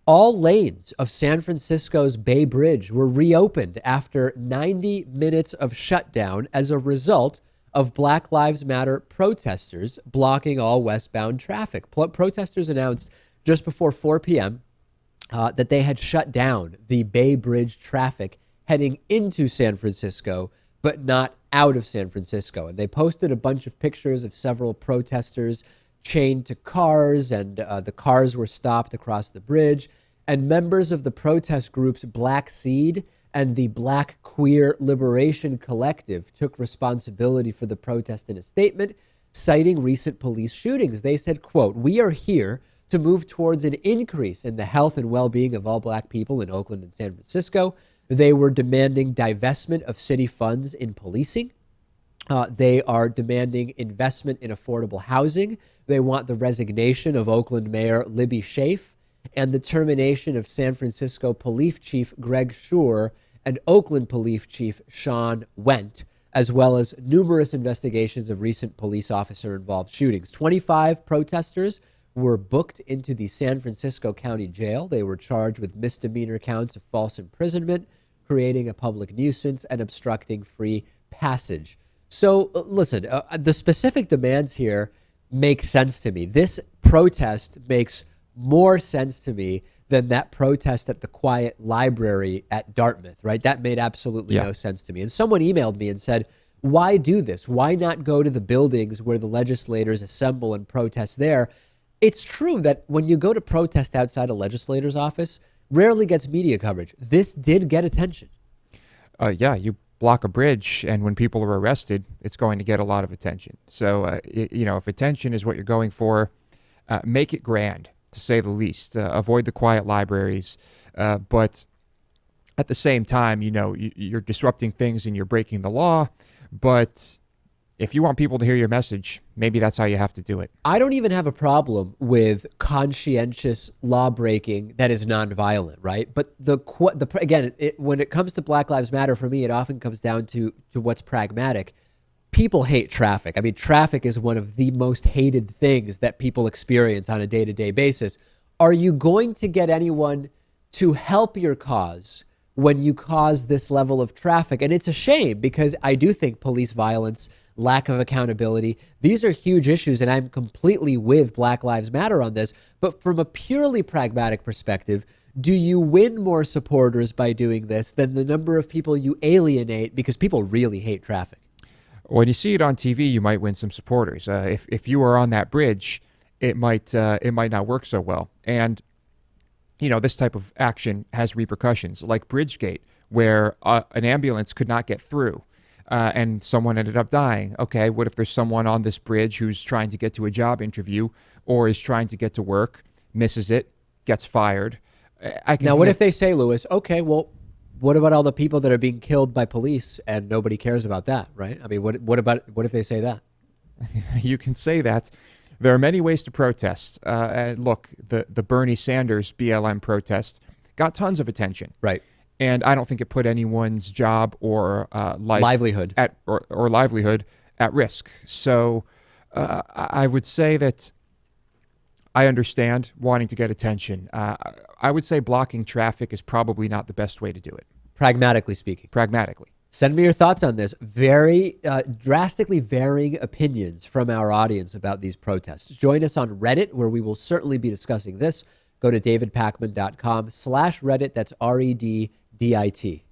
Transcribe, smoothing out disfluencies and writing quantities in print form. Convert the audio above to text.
All lanes of San Francisco's Bay Bridge were reopened after 90 minutes of shutdown as a result of Black Lives Matter protesters blocking all westbound traffic. Protesters announced just before 4 p.m. That they had shut down the Bay Bridge traffic heading into San Francisco, but not out of San Francisco. And they posted a bunch of pictures of several protesters chained to cars, and the cars were stopped across the bridge. And members of the protest groups Black Seed and the Black Queer Liberation Collective took responsibility for the protest in a statement, citing recent police shootings. They said, quote, "We are here to move towards an increase in the health and well-being of all Black people in Oakland and San Francisco." They were demanding divestment of city funds in policing. They are demanding investment in affordable housing. They want the resignation of Oakland Mayor Libby Schaaf and the termination of San Francisco Police Chief Greg Schur and Oakland Police Chief Sean Went, as well as numerous investigations of recent police officer-involved shootings. 25 protesters were booked into the San Francisco County Jail. They were charged with misdemeanor counts of false imprisonment, creating a public nuisance, and obstructing free passage. So listen, the specific demands here make sense to me. This protest makes more sense to me than that protest at the Quiet Library at Dartmouth, right? That made absolutely no sense to me. And someone emailed me and said, why do this? Why not go to the buildings where the legislators assemble and protest there? It's true that when you go to protest outside a legislator's office, rarely gets media coverage. This did get attention. You block a bridge, and when people are arrested, it's going to get a lot of attention. So, if attention is what you're going for, make it grand, to say the least. Avoid the quiet libraries, but at the same time, you're disrupting things and you're breaking the law. But if you want people to hear your message, maybe that's how you have to do it. I don't even have a problem with conscientious law breaking that is nonviolent, right? But when it comes to Black Lives Matter, for me, it often comes down to what's pragmatic. People hate traffic. I mean, traffic is one of the most hated things that people experience on a day-to-day basis. Are you going to get anyone to help your cause when you cause this level of traffic? And it's a shame, because I do think police violence, lack of accountability, these are huge issues, and I'm completely with Black Lives Matter on this. But from a purely pragmatic perspective, do you win more supporters by doing this than the number of people you alienate because people really hate traffic? When you see it on TV, you might win some supporters. If you are on that bridge, it might not work so well. And this type of action has repercussions, like Bridgegate, where an ambulance could not get through. And someone ended up dying. Okay, what if there's someone on this bridge who's trying to get to a job interview or is trying to get to work, misses it, gets fired? What if they say, Lewis, okay, well, what about all the people that are being killed by police and nobody cares about that, right? I mean, what if they say that? You can say that. There are many ways to protest. Look, the Bernie Sanders BLM protest got tons of attention. Right. And I don't think it put anyone's job or livelihood or livelihood at risk. So I would say that I understand wanting to get attention. I would say blocking traffic is probably not the best way to do it. Pragmatically speaking. Pragmatically. Send me your thoughts on this. Very drastically varying opinions from our audience about these protests. Join us on Reddit, where we will certainly be discussing this. Go to davidpakman.com/Reddit. That's REDDIT.